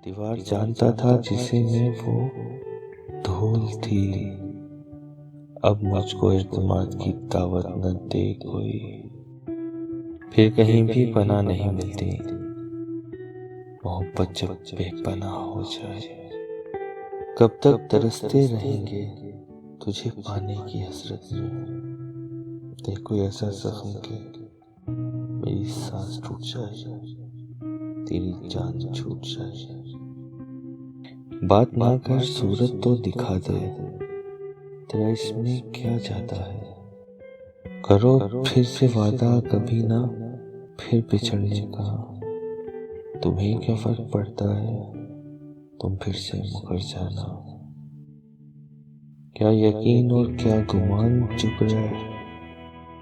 दीवार जानता था जिसे मैं वो धूल थी। अब मुझको इत्मीनान की दावत न दे कोई, फिर कहीं भी पनाह नहीं मिलती। मोहब्बत जब बेपनाह हो जाए, कब तक तरसते रहेंगे तुझे पाने की हसरत में। देखो ऐसा जख्म के मेरी सांस टूट जाए, तेरी जान छूट जाए। बात ना कर, सूरत तो दिखा दे, तेरा इसमें क्या जाता है। करो फिर से वादा कभी ना फिर बिछड़ने का। तुम्हें क्या फर्क पड़ता है, तुम फिर से मुकर जाना। क्या यकीन और क्या गुमान, चुप रहे।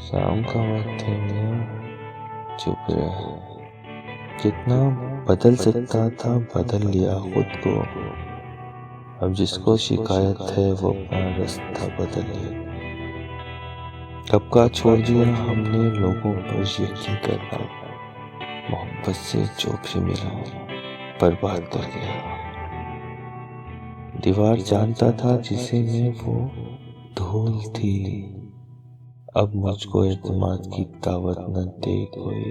शाम का वक्त है मियां, चुप रहे। जितना बदल सकता था बदल लिया खुद को। अब जिसको शिकायत है वो अपना रास्ता बदल ले। कब का छोड़ दिया हमने लोगों पर यकीन करना। मोहब्बत से जो भी मिला बर्बाद कर दिया। दीवार जानता था जिसे मैं वो धूल थी। अब मुझको इत्मीनान की दावत न दे कोई।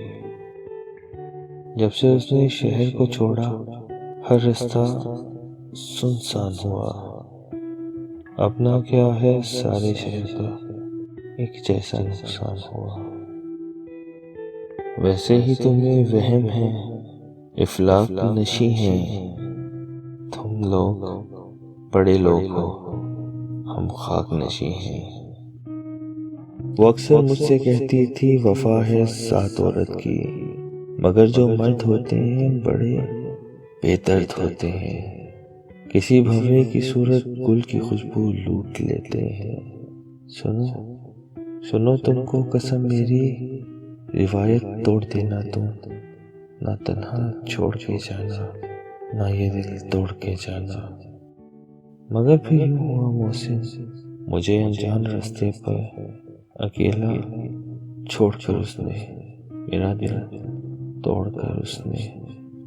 जब से उसने शहर को छोड़ा, हर रास्ता सुनसान हुआ। अपना क्या है, सारे शहर का एक जैसा नुकसान हुआ। वैसे ही तुम्हें वहम है, इफलाक नशी है। तुम लोग बड़े लोग हो, हम खाक नशी हैं। वो अक्सर मुझसे कहती थी वफा है सात औरत की, मगर जो मर्द होते हैं बड़े बेदर्द होते हैं। किसी भंवरे की सूरत गुल की खुशबू लूट लेते हैं। सुनो सुनो तुमको कसम मेरी, रिवायत तोड़ देना तुम। ना तन्हा छोड़ के जाना, ना ये दिल तोड़ के जाना। मगर फिर यूं हुआ मौसम, मुझे अनजान रास्ते पर अकेला छोड़कर उसने, मेरा दिल तोड़कर उसने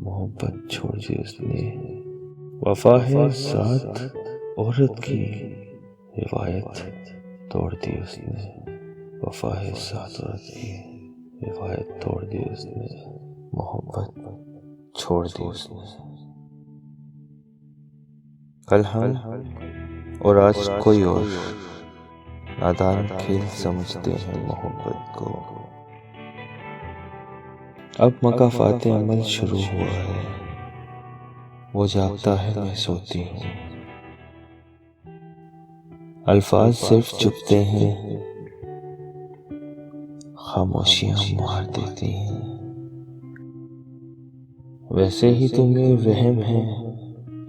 मोहब्बत छोड़ दी उसने। वफा है साथ औरत की, रिवायत तोड़ दी उसने। वफा है साथ औरत की, रिवायत तोड़ दी उसने। मोहब्बत छोड़ दी उसने। कल हम और आज कोई और, नादान खेल समझते हैं मोहब्बत को। अब मकाफाते अमल शुरू हुआ है, वो जागता है मैं सोती हूँ। अल्फाज सिर्फ चुपते हैं, खामोशियां मार देती हैं। वैसे ही तुम्हें वहम है,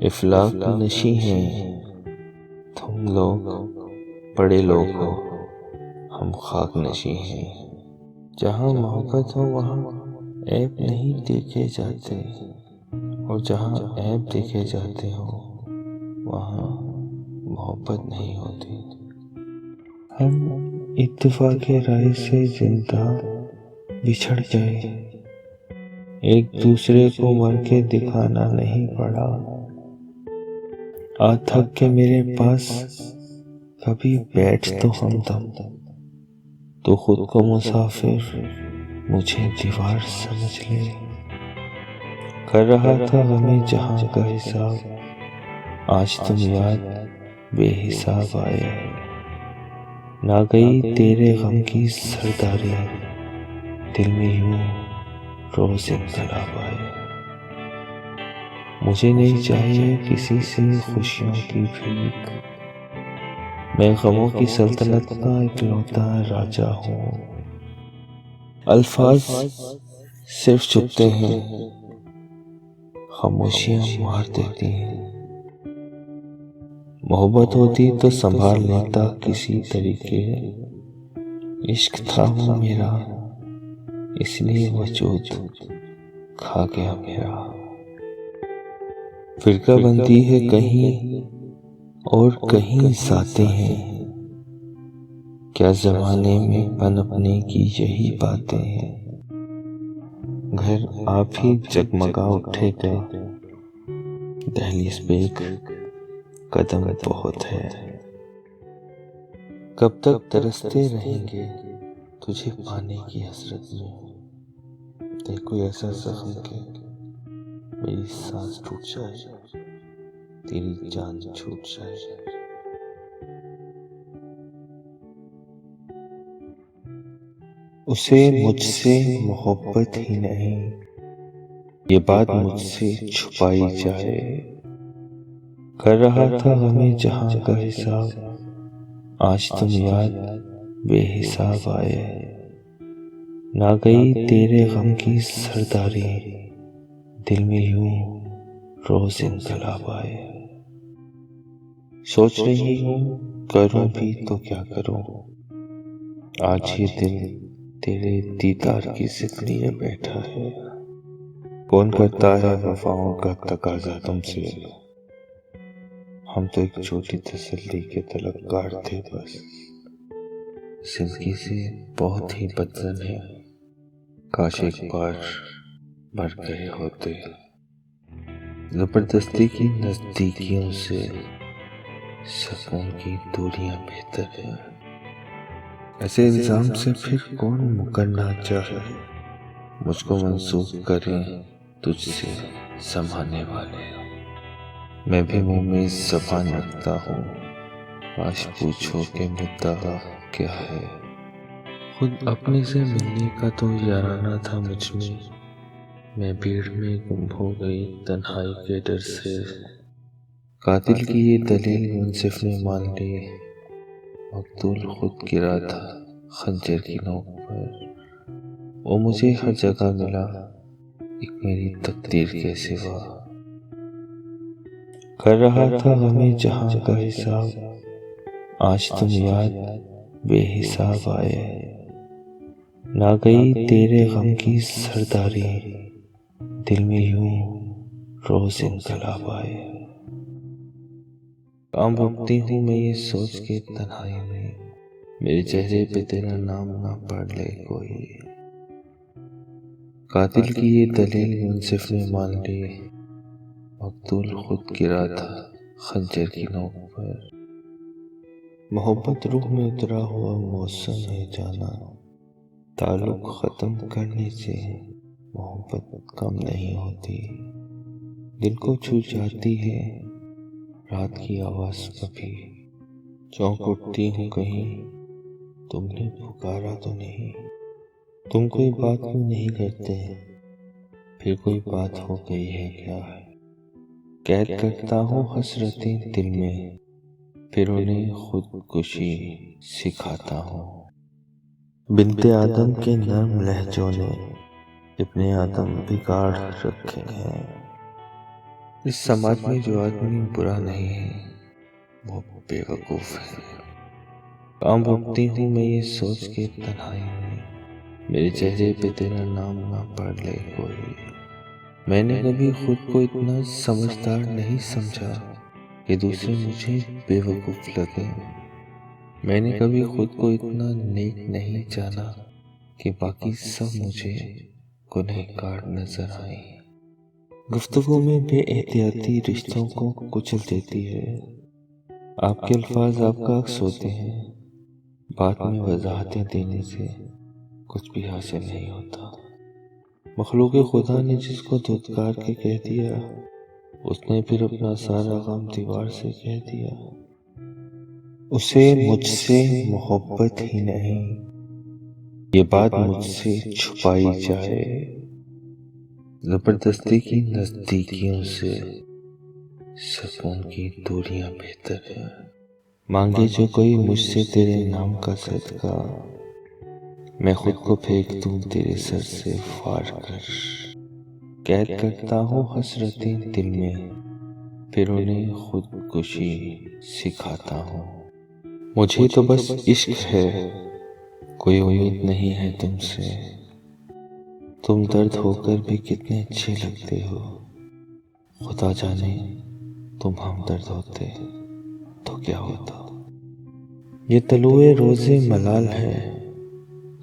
इफलाक नशी है। तुम लोग बड़े लोग हो, हम खाक नशी हैं। जहाँ मोहब्बत हो वहाँ ऐब नहीं देखे जाते, और जहाँ ऐब देखे जाते हो वहाँ मोहब्बत नहीं होती। हम इत्तेफाके राय से जिंदा बिछड़ गए, एक दूसरे को मर के दिखाना नहीं पड़ा। आज थक के मेरे पास कभी बैठ तो हमदम, तो खुद को मुसाफिर मुझे दीवार समझ ले। कर रहा था हमें जहां का हिसाब, आज तुम याद बेहिसाब आए। ना गई तेरे गम की सरदारी, दिल में यूं रोज इख्तलाफ आए। मुझे नहीं चाहिए किसी से खुशियों की भीख, मैं गमों की सल्तनत का इकलौता राजा हूँ। अल्फाज सिर्फ चुपते हैं, खामोशियां मार देती हैं। मोहब्बत होती तो संभाल लेता किसी तरीके, इश्क था वो मेरा इसलिए वजूद खा गया मेरा। फिरका बंदी है कहीं और कहीं जाते हैं, क्या जमाने में पनपने की यही बातें हैं। घर आप ही जगमगा उठे थे, दहलीज पे एक कदम बहुत है। कब तक तरसते रहेंगे तुझे पाने की हसरत में। देखो ऐसा जख्म के मेरी सांस टूट जाए, तेरी जान छूट जाए। उसे मुझसे मोहब्बत ही नहीं, ये बात मुझसे छुपाई जाए। कर रहा था हमें जहां का हिसाब, आज तुम याद बेहिसाब आए। ना गई तेरे गम की सरदारी, दिल में यूं रोज इनकलाब आए। सोच रही हूँ करूँ भी तो क्या करूँ, आज ये दिल तेरे दीदार की जिद लिए बैठा है। कौन करता है वफाओं का तकाजा तुमसे, हम तो एक छोटी तसल्ली के तलबगार थे बस। जिंदगी से बहुत ही बदजन है, काश एक बार मर गए होते। जबरदस्ती की नजदीकियों से सुकून की दूरियां बेहतर है। ऐसे इल्जाम से फिर कौन मुकरना चाहे, मुझको मंसूब करें तुझसे संभालने वाले। मैं भी मुंह में ज़बान रखता हूँ, आज पूछो कि मुद्दा क्या है। खुद अपने से मिलने का तो याराना था मुझ में, मैं भीड़ में गुम हो गई तन्हाई के डर से। कातिल की ये दलील मुंसिफ ने मान ली, मकतूल खुद गिरा था खंजर की नोक पर। वो मुझे हर जगह मिला, एक मेरी तकदीर के सिवा। कर रहा था हमें जहां का हिसाब, आज तुम याद बेहिसाब आए। ना गई तेरे गम की सरदारी, दिल में यूं रोज इनकलाब आए। काम भुगती हूँ मैं ये सोच के तन्हाई में, मेरे चेहरे पे तेरा नाम ना पढ़ ले कोई। कातिल की ये दलील मुंसिफ ने मान ली, मकतूल खुद गिरा था खंजर की नोक पर। मोहब्बत रूह में उतरा हुआ मौसम है जाना, ताल्लुक खत्म करने से मोहब्बत कम नहीं होती। दिल को छू जाती है रात की आवाज कभी, चौंक उठती हूँ कहीं तुमने पुकारा तो नहीं। तुम कोई बात क्यों नहीं करते, फिर कोई बात हो गई है क्या। कैद करता हूँ हसरतें दिल में, फिर उन्हें खुदकुशी सिखाता हूँ। बिनते आदम के नर्म लहजों ने इब्ने आदम बिगाड़ रखे हैं। इस समाज में जो आदमी बुरा नहीं है वो बेवकूफ है। काम भुगती हूँ मैं ये सोच के तन्हाई में, मेरे चेहरे पे तेरा नाम ना पढ़ ले कोई। मैंने कभी खुद को इतना समझदार नहीं समझा कि दूसरे मुझे बेवकूफ लगे। मैंने कभी खुद को इतना नेक नहीं जाना कि बाकी सब मुझे गुनहगार नजर आए। गुफ्तगू में बेएहतियाती रिश्तों को कुचल देती है। आपके अल्फाज आपका अक्स होते हैं, बात में वजाहतें देने से कुछ भी हासिल नहीं होता। मखलूक खुदा ने जिसको धुतकार के कह दिया, उसने फिर अपना सारा गम दीवार से कह दिया। उसे मुझसे मोहब्बत ही नहीं, ये बात मुझसे छुपाई जाए। जबरदस्ती की नजदीकियों से सुकून की दूरियां बेहतर है। मांगे जो कोई मुझसे तेरे नाम का सदका, मैं खुद को फेंक दूं तेरे सर से फाड़ कर। कैद करता हूँ हसरतें दिल में, फिर उन्हें खुदकुशी सिखाता हूँ। मुझे तो बस इश्क है, कोई उम्मीद नहीं है तुमसे। तुम दर्द होकर भी कितने अच्छे लगते हो, खुदा जाने तुम हमदर्द होते तो क्या होता। ये तलुए रोजे मलाल है,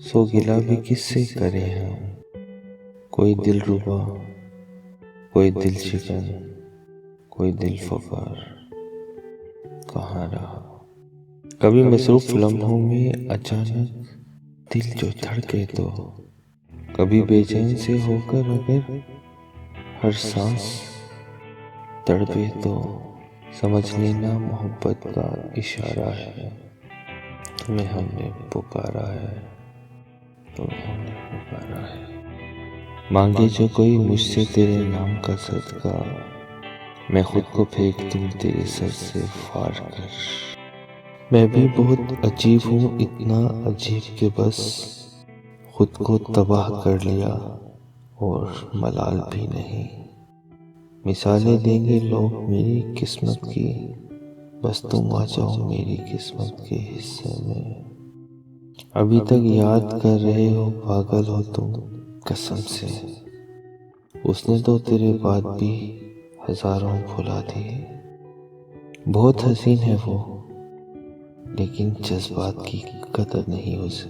सो गिला भी किससे करें हम। कोई दिल रुबा, कोई दिल शिकन, कोई दिल फकार कहाँ रहा। कभी मसरूफ लम्हों में अचानक दिल जो धड़के तो, कभी बेचैन से होकर अगर हर सांस तड़पे तो, समझ लेना मोहब्बत का इशारा है। तुम्हें हमने पुकारा है, तुम्हें हमने पुकारा है। मांगे जो कोई मुझसे तेरे नाम का सदका, मैं खुद को फेंक दूं तेरे सर से फाड़ कर। मैं भी बहुत अजीब हूँ, इतना अजीब कि बस खुद को तबाह कर लिया और मलाल भी नहीं। मिसालें देंगे लोग मेरी किस्मत की, बस तुम आ जाओ मेरी किस्मत के हिस्से में। अभी तक याद कर रहे हो, पागल हो तुम कसम से। उसने तो तेरे बाद भी हजारों भुला दिए। बहुत हसीन है वो, लेकिन जज्बात की कदर नहीं उसे।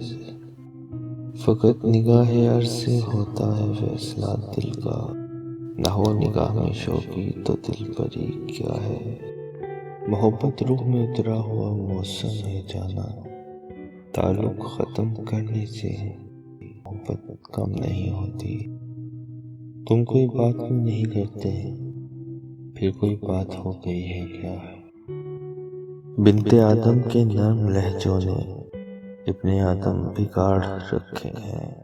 फकत निगाह अर्ज़ से होता है फैसला दिल का, ना हो निगाह में शौकी तो दिल पर ही क्या है। मोहब्बत रूह में उतरा हुआ मौसम है जाना, ताल्लुक ख़त्म करने से मोहब्बत कम नहीं होती। तुम कोई बात क्यों नहीं करते, फिर कोई बात हो गई है क्या। बिनते आदम के नर्म लहजों ने इब्ने आदम बिगाड़ रखे हैं।